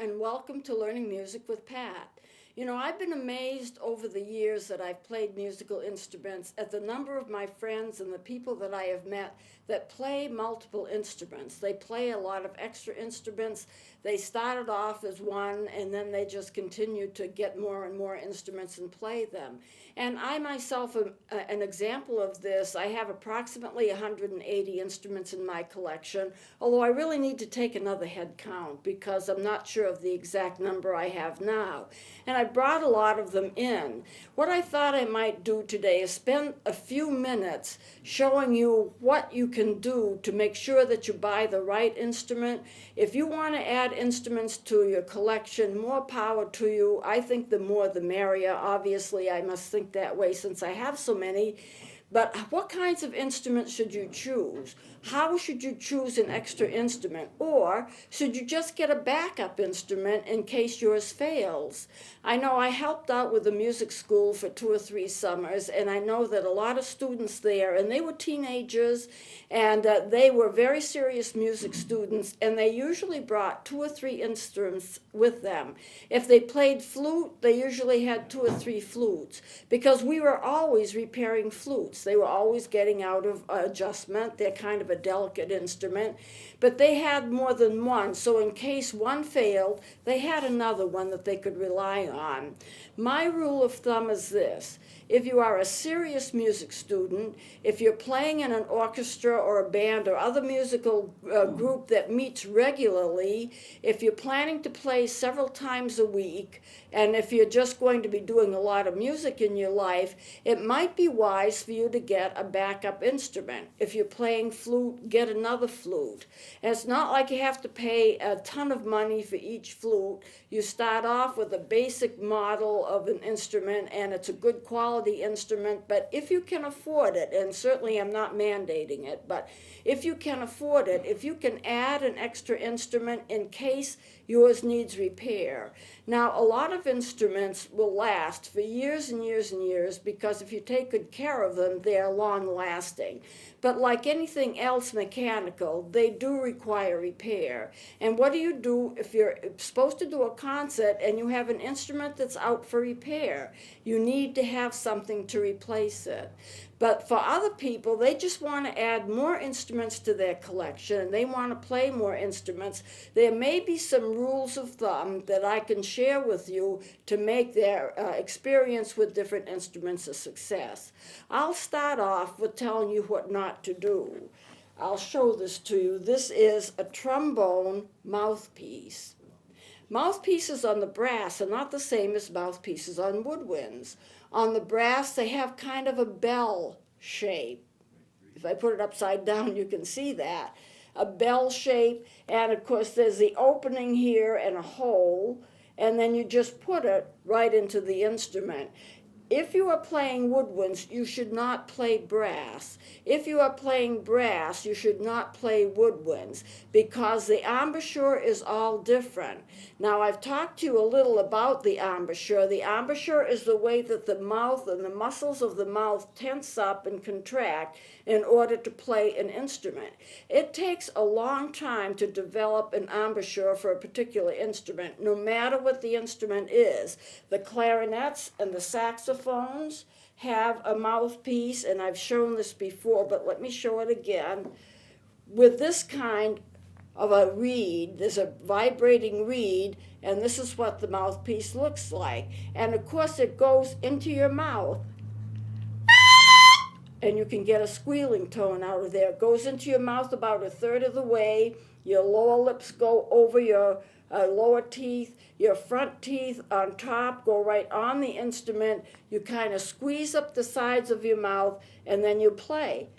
and welcome to Learning Music with Pat. You know, I've been amazed over the years that I've played musical instruments at the number of my friends and the people that I have met that play multiple instruments. They play a lot of extra instruments. They started off as one and then they just continued to get more and more instruments and play them. And I myself am an example of this. I have approximately 180 instruments in my collection, although I really need to take another head count because I'm not sure of the exact number I have now. And I brought a lot of them in. What I thought I might do today is spend a few minutes showing you what you can do to make sure that you buy the right instrument. If you want to add instruments to your collection, more power to you. I think the more the merrier. Obviously, I must think that way since I have so many. But what kinds of instruments should you choose? How should you choose an extra instrument? Or should you just get a backup instrument in case yours fails? I know I helped out with a music school for 2 or 3 summers, and I know that a lot of students there, and they were teenagers, and they were very serious music students, and they usually brought 2 or 3 instruments with them. If they played flute, they usually had 2 or 3 flutes, because we were always repairing flutes. They were always getting out of adjustment. They're kind of a delicate instrument, but they had more than one, so in case one failed, they had another one that they could rely on. My rule of thumb is this: if you are a serious music student, if you're playing in an orchestra or a band or other musical group that meets regularly, if you're planning to play several times a week, and if you're just going to be doing a lot of music in your life, it might be wise for you to get a backup instrument. If you're playing flute, get another flute. And it's not like you have to pay a ton of money for each flute. You start off with a basic model of an instrument, and it's a good quality instrument, but if you can afford it, and certainly I'm not mandating it, but if you can afford it, if you can add an extra instrument in case yours needs repair. Now, a lot of instruments will last for years and years and years because if you take good care of them, they are long lasting. But like anything else mechanical, they do require repair. And what do you do if you're supposed to do a concert and you have an instrument that's out for repair? You need to have something to replace it. But for other people, they just want to add more instruments to their collection and they want to play more instruments. There may be some rules of thumb that I can share with you to make their experience with different instruments a success. I'll start off with telling you what not to do. I'll show this to you. This is a trombone mouthpiece. Mouthpieces on the brass are not the same as mouthpieces on woodwinds. On the brass, they have kind of a bell shape. If I put it upside down, you can see that. A bell shape, and of course there's the opening here and a hole, and then you just put it right into the instrument. If you are playing woodwinds, you should not play brass. If you are playing brass, you should not play woodwinds because the embouchure is all different. Now, I've talked to you a little about the embouchure. The embouchure is the way that the mouth and the muscles of the mouth tense up and contract in order to play an instrument. It takes a long time to develop an embouchure for a particular instrument, no matter what the instrument is. The clarinets and the saxophones have a mouthpiece, and I've shown this before, but let me show it again. With this kind of a reed, there's a vibrating reed, and this is what the mouthpiece looks like. And of course it goes into your mouth, and you can get a squealing tone out of there. It goes into your mouth about a third of the way. Your lower lips go over your lower teeth. Your front teeth on top go right on the instrument. You kind of squeeze up the sides of your mouth, and then you play.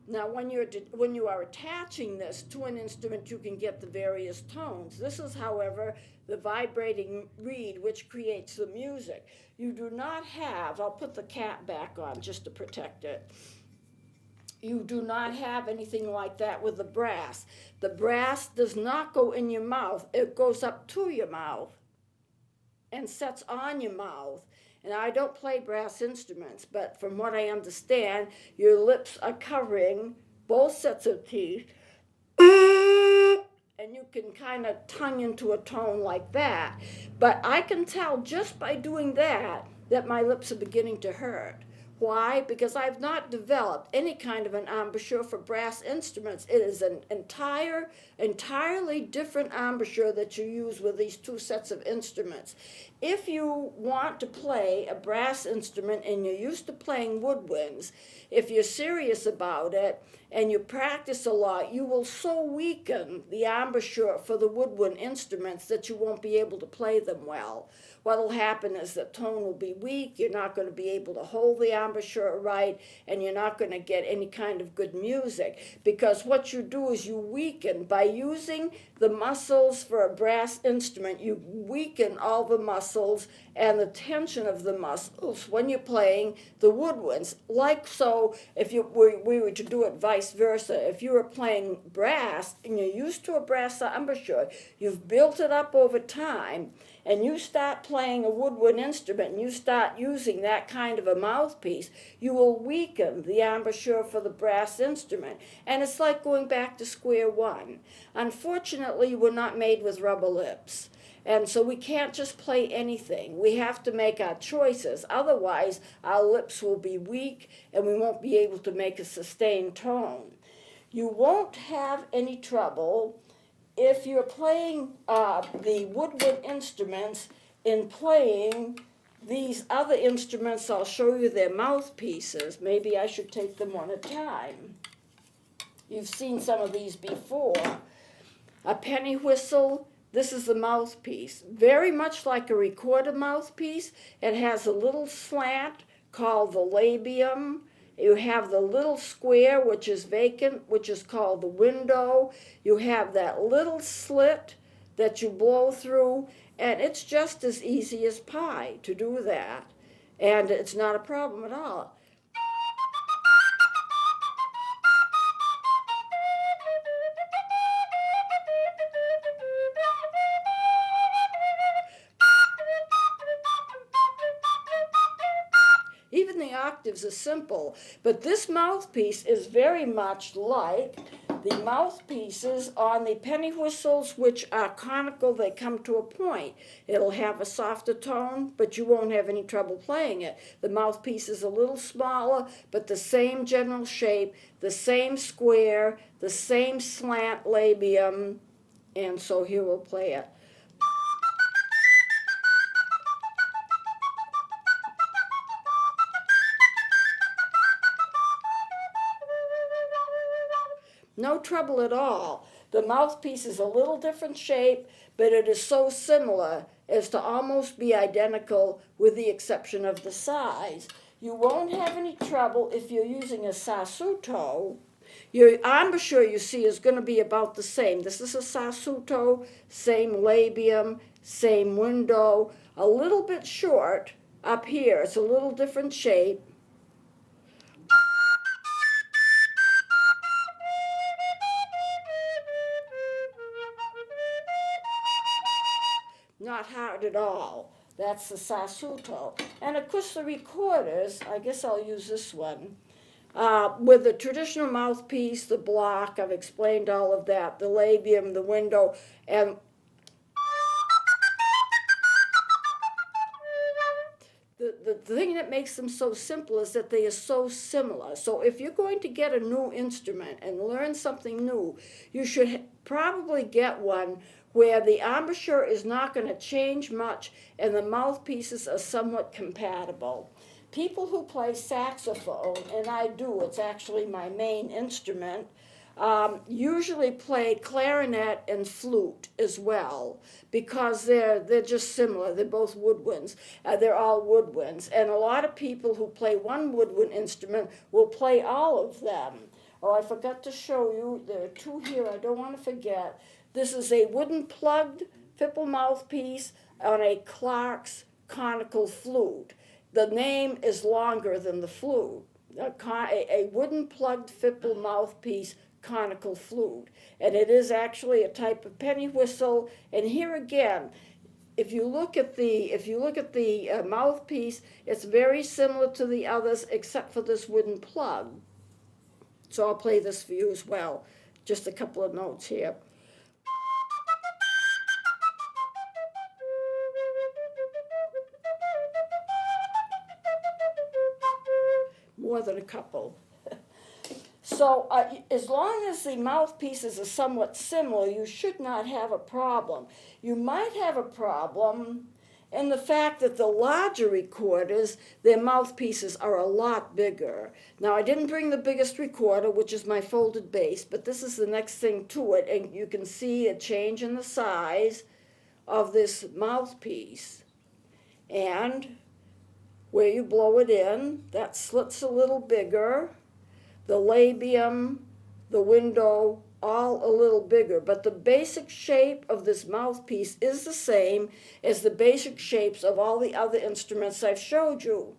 Now, when you are attaching this to an instrument, you can get the various tones. This is, however, the vibrating reed, which creates the music. You do not have, I'll put the cap back on just to protect it. You do not have anything like that with the brass. The brass does not go in your mouth. It goes up to your mouth and sets on your mouth. And I don't play brass instruments, but from what I understand, your lips are covering both sets of teeth, and and you can kind of tongue into a tone like that. But I can tell just by doing that that my lips are beginning to hurt. Why? Because I've not developed any kind of an embouchure for brass instruments. It is an entirely different embouchure that you use with these two sets of instruments. If you want to play a brass instrument and you're used to playing woodwinds, if you're serious about it and you practice a lot, you will so weaken the embouchure for the woodwind instruments that you won't be able to play them well. What will happen is the tone will be weak, you're not going to be able to hold the embouchure right, and you're not going to get any kind of good music. Because what you do is you weaken, by using the muscles for a brass instrument, you weaken all the muscles and the tension of the muscles when you're playing the woodwinds. Like so, if we were to do it vice versa, if you were playing brass and you're used to a brass embouchure, you've built it up over time, and you start playing a woodwind instrument and you start using that kind of a mouthpiece, you will weaken the embouchure for the brass instrument. And it's like going back to square one. Unfortunately, we're not made with rubber lips. And so we can't just play anything. We have to make our choices. Otherwise, our lips will be weak and we won't be able to make a sustained tone. You won't have any trouble if you're playing the woodwind instruments in playing these other instruments. I'll show you their mouthpieces. Maybe I should take them one at a time. You've seen some of these before. A penny whistle, this is the mouthpiece. Very much like a recorder mouthpiece, it has a little slant called the labium. You have the little square, which is vacant, which is called the window. You have that little slit that you blow through, and it's just as easy as pie to do that. And it's not a problem at all. Even the octaves are simple, but this mouthpiece is very much like the mouthpieces on the penny whistles, which are conical. They come to a point. It'll have a softer tone, but you won't have any trouble playing it. The mouthpiece is a little smaller, but the same general shape, the same square, the same slant labium, and so here we'll play it. No trouble at all. The mouthpiece is a little different shape, but it is so similar as to almost be identical with the exception of the size. You won't have any trouble if you're using a sassuto. Your embouchure, you see, is going to be about the same. This is a sassuto, same labium, same window, a little bit short up here. It's a little different shape. Not hard at all. That's the sassuto. And of course the recorders, I guess I'll use this one. With the traditional mouthpiece, the block, I've explained all of that, the labium, the window, and the thing that makes them so simple is that they are so similar. So if you're going to get a new instrument and learn something new, you should probably get one where the embouchure is not going to change much and the mouthpieces are somewhat compatible. People who play saxophone, and I do, it's actually my main instrument, usually play clarinet and flute as well because they're just similar. They're both woodwinds. They're all woodwinds. And a lot of people who play one woodwind instrument will play all of them. Oh, I forgot to show you. There are two here I don't want to forget. This is a wooden plugged Fipple mouthpiece on a Clark's conical flute. The name is longer than the flute. A wooden plugged Fipple mouthpiece conical flute. And it is actually a type of penny whistle. And here again, if you look at the mouthpiece, it's very similar to the others except for this wooden plug. So I'll play this for you as well. Just a couple of notes here. than a couple. So as long as the mouthpieces are somewhat similar, you should not have a problem. You might have a problem in the fact that the larger recorders, their mouthpieces are a lot bigger. Now, I didn't bring the biggest recorder, which is my folded bass, but this is the next thing to it, and you can see a change in the size of this mouthpiece. And where you blow it in, that slit's a little bigger. The labium, the window, all a little bigger. But the basic shape of this mouthpiece is the same as the basic shapes of all the other instruments I've showed you.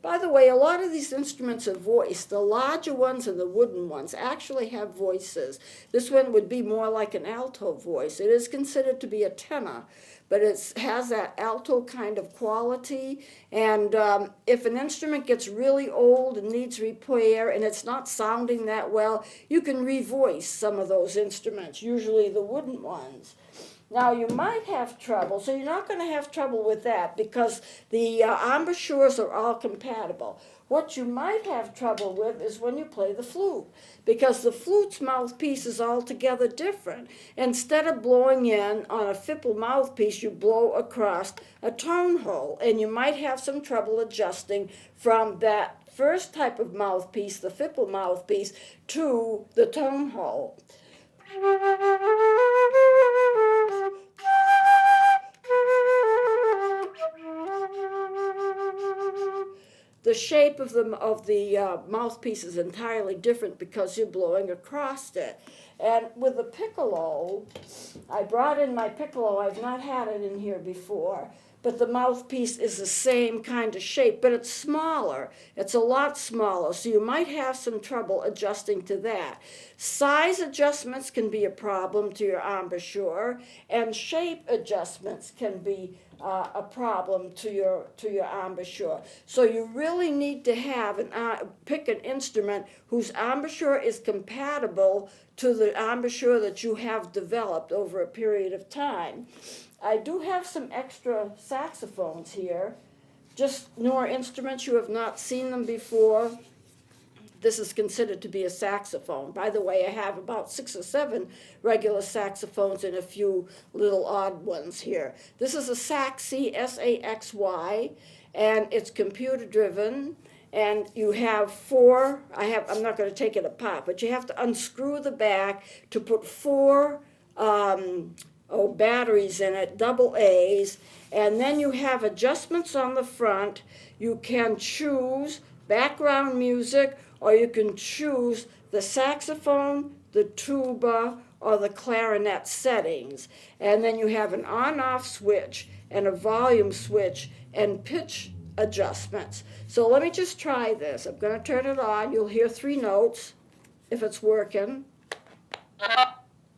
By the way, a lot of these instruments are voiced. The larger ones and the wooden ones actually have voices. This one would be more like an alto voice. It is considered to be a tenor, but it has that alto kind of quality. And if an instrument gets really old and needs repair and it's not sounding that well, you can revoice some of those instruments, usually the wooden ones. Now, you might have trouble, so you're not going to have trouble with that because the embouchures are all compatible. What you might have trouble with is when you play the flute, because the flute's mouthpiece is altogether different. Instead of blowing in on a fipple mouthpiece, you blow across a tone hole, and you might have some trouble adjusting from that first type of mouthpiece, the fipple mouthpiece, to the tone hole. The shape of the mouthpiece is entirely different because you're blowing across it. And with the piccolo, I brought in my piccolo. I've not had it in here before, but the mouthpiece is the same kind of shape, but it's smaller. It's a lot smaller, so you might have some trouble adjusting to that. Size adjustments can be a problem to your embouchure, and shape adjustments can be a problem to your embouchure. So you really need to have pick an instrument whose embouchure is compatible to the embouchure that you have developed over a period of time. I do have some extra saxophones here, just newer instruments. You have not seen them before. This is considered to be a saxophone. By the way, I have about 6 or 7 regular saxophones and a few little odd ones here. This is a Saxy, S-A-X-Y, and it's computer driven. And you have 4, I'm not going to take it apart, but you have to unscrew the back to put 4 batteries in it, double A's, and then you have adjustments on the front. You can choose background music, or you can choose the saxophone, the tuba, or the clarinet settings. And then you have an on-off switch and a volume switch and pitch adjustments. So let me just try this. I'm going to turn it on. You'll hear 3 notes if it's working.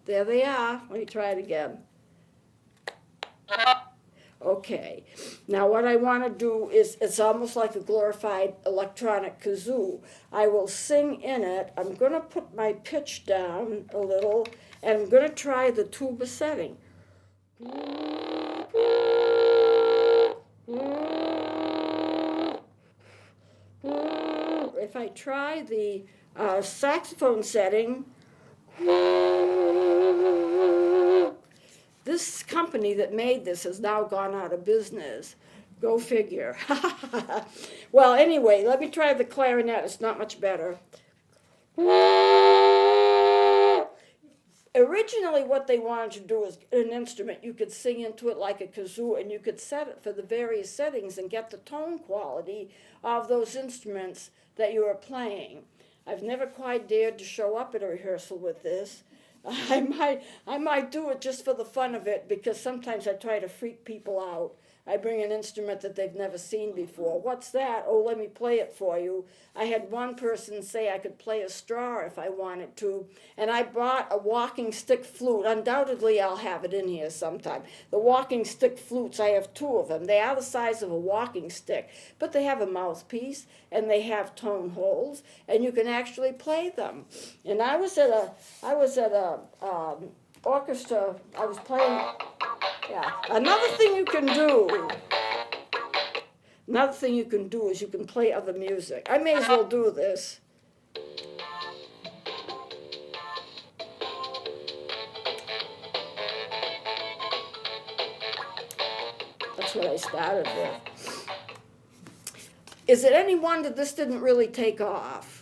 There they are. Let me try it again. Okay. Now what I want to do is, it's almost like a glorified electronic kazoo. I will sing in it. I'm going to put my pitch down a little, and I'm going to try the tuba setting. If I try the saxophone setting, this company that made this has now gone out of business. Go figure. Well, anyway, let me try the clarinet. It's not much better. Originally, what they wanted to do is an instrument. You could sing into it like a kazoo, and you could set it for the various settings and get the tone quality of those instruments that you are playing. I've never quite dared to show up at a rehearsal with this. I might do it just for the fun of it, because sometimes I try to freak people out. I bring an instrument that they've never seen before. What's that? Oh, let me play it for you. I had one person say I could play a straw if I wanted to, and I brought a walking stick flute. Undoubtedly, I'll have it in here sometime. The walking stick flutes, I have two of them. They are the size of a walking stick, but they have a mouthpiece, and they have tone holes, and you can actually play them. And I was at a orchestra. I was playing. Yeah. Another thing you can do. Another thing you can do is you can play other music. I may as well do this. That's what I started with. Is it any wonder this didn't really take off?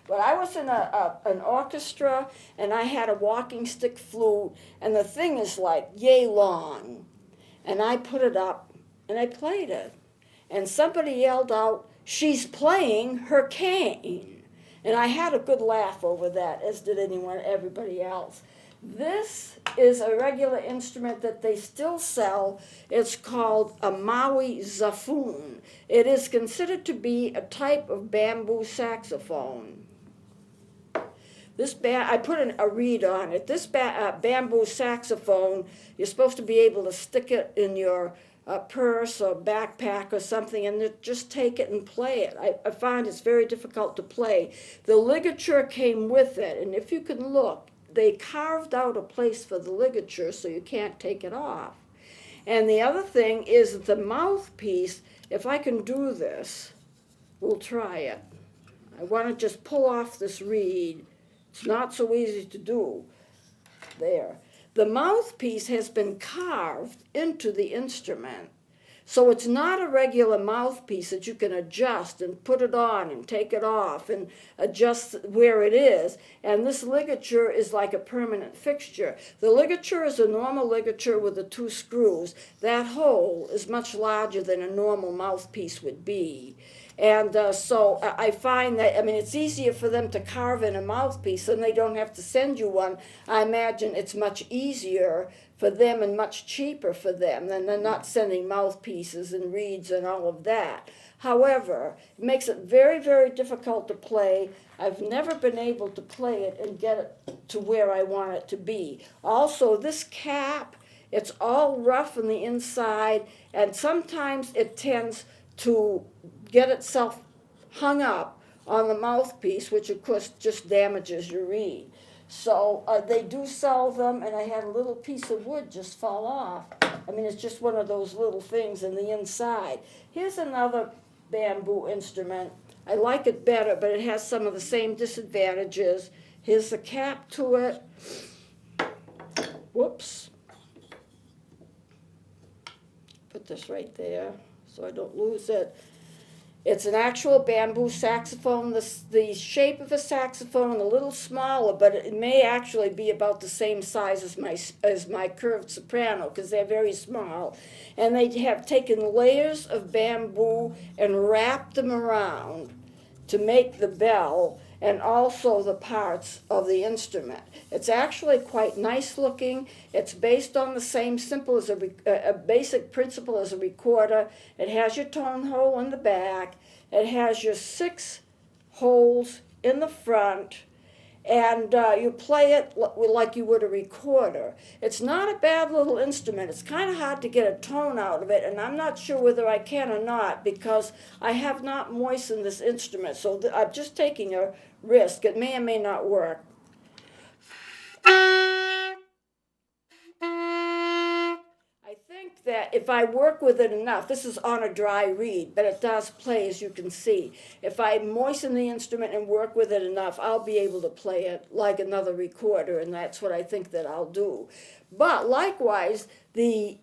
But I was in an orchestra, and I had a walking stick flute, and the thing is like yay long. And I put it up, and I played it. And somebody yelled out, "She's playing her cane." And I had a good laugh over that, as did everybody else. This is a regular instrument that they still sell. It's called a Maui Zafoon. It is considered to be a type of bamboo saxophone. I put a reed on it. This bamboo saxophone, you're supposed to be able to stick it in your purse or backpack or something and just take it and play it. I find it's very difficult to play. The ligature came with it, and if you can look, they carved out a place for the ligature so you can't take it off. And the other thing is that the mouthpiece, if I can do this, we'll try it. I want to just pull off this reed. It's not so easy to do. There. The mouthpiece has been carved into the instrument. So it's not a regular mouthpiece that you can adjust and put it on and take it off and adjust where it is. And this ligature is like a permanent fixture. The ligature is a normal ligature with the two screws. That hole is much larger than a normal mouthpiece would be. And so I find that, it's easier for them to carve in a mouthpiece and they don't have to send you one. I imagine it's much easier for them and much cheaper for them than they're not sending mouthpieces and reeds and all of that. However, it makes it very, very difficult to play. I've never been able to play it and get it to where I want it to be. Also, this cap, it's all rough on the inside, and sometimes it tends to get itself hung up on the mouthpiece, which of course just damages your reed. So they do sell them, and I had a little piece of wood just fall off. It's just one of those little things in the inside. Here's another bamboo instrument. I like it better, but it has some of the same disadvantages. Here's the cap to it. Whoops. Put this right there so I don't lose it. It's an actual bamboo saxophone, the shape of a saxophone, a little smaller, but it may actually be about the same size as my curved soprano, because they're very small. And they have taken layers of bamboo and wrapped them around to make the bell and also the parts of the instrument. It's actually quite nice looking. It's based on the same simple as a basic principle as a recorder. It has your tone hole in the back. It has your 6 holes in the front. And you play it like you would a recorder. It's not a bad little instrument. It's kind of hard to get a tone out of it, and I'm not sure whether I can or not because I have not moistened this instrument, so I'm just taking a risk. It may or may not work. I think that if I work with it enough, this is on a dry reed, but it does play, as you can see. If I moisten the instrument and work with it enough, I'll be able to play it like another recorder, and that's what I think that I'll do. But likewise, the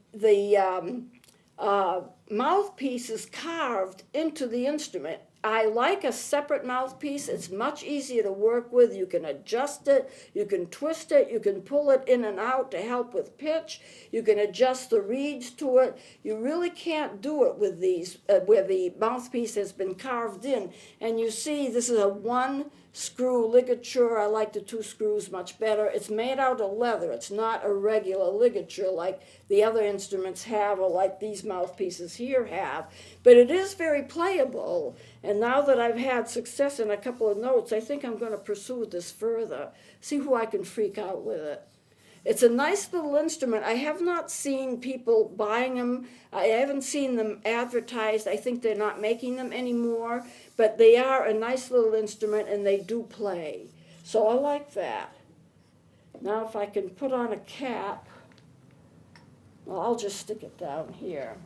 mouthpiece is carved into the instrument. I like a separate mouthpiece. It's much easier to work with. You can adjust it, you can twist it, you can pull it in and out to help with pitch, you can adjust the reeds to it. You really can't do it with these where the mouthpiece has been carved in. And you see this is a 1 screw ligature. I like the 2 screws much better. It's made out of leather. It's not a regular ligature like the other instruments have or like these mouthpieces here have. But it is very playable. And now that I've had success in a couple of notes, I think I'm going to pursue this further, see who I can freak out with it. It's a nice little instrument. I have not seen people buying them. I haven't seen them advertised. I think they're not making them anymore, but they are a nice little instrument and they do play. So I like that. Now if I can put on a cap, well, I'll just stick it down here.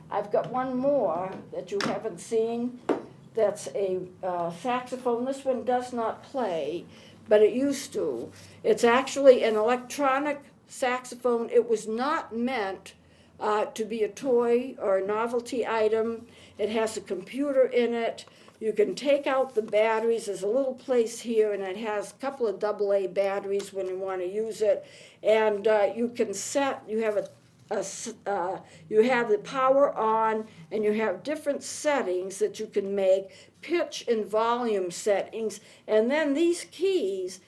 I've got one more that you haven't seen. That's a saxophone. This one does not play, but it used to. It's actually an electronic saxophone. It was not meant to be a toy or a novelty item. It has a computer in it. You can take out the batteries. There's a little place here, and it has a couple of AA batteries when you want to use it. And you can set, you have you have the power on, and you have different settings that you can make, pitch and volume settings, and then these keys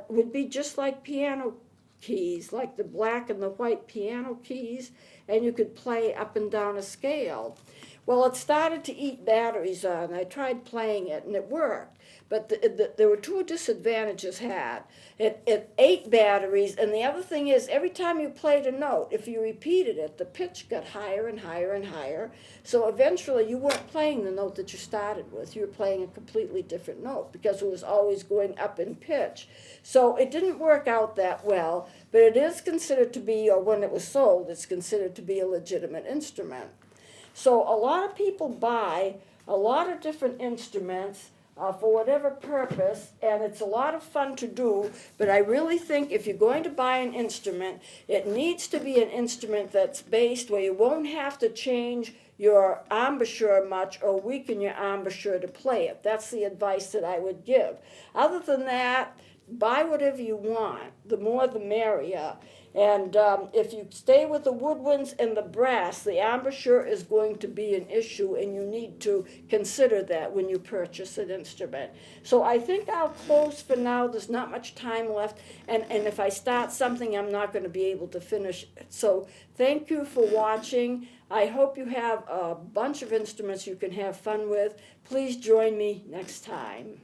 would be just like piano keys, like the black and the white piano keys, and you could play up and down a scale. Well, it started to eat batteries on. I tried playing it, and it worked. But there were 2 disadvantages had. It ate batteries, and the other thing is, every time you played a note, if you repeated it, the pitch got higher and higher and higher. So eventually, you weren't playing the note that you started with. You were playing a completely different note because it was always going up in pitch. So it didn't work out that well, but it is considered to be, or when it was sold, it's considered to be a legitimate instrument. So a lot of people buy a lot of different instruments for whatever purpose, and it's a lot of fun to do, but I really think if you're going to buy an instrument, it needs to be an instrument that's based where you won't have to change your embouchure much or weaken your embouchure to play it. That's the advice that I would give. Other than that, buy whatever you want. The more the merrier. And if you stay with the woodwinds and the brass, the embouchure is going to be an issue, and you need to consider that when you purchase an instrument. So I think I'll close for now. There's not much time left, and if I start something, I'm not going to be able to finish it. So thank you for watching. I hope you have a bunch of instruments you can have fun with. Please join me next time.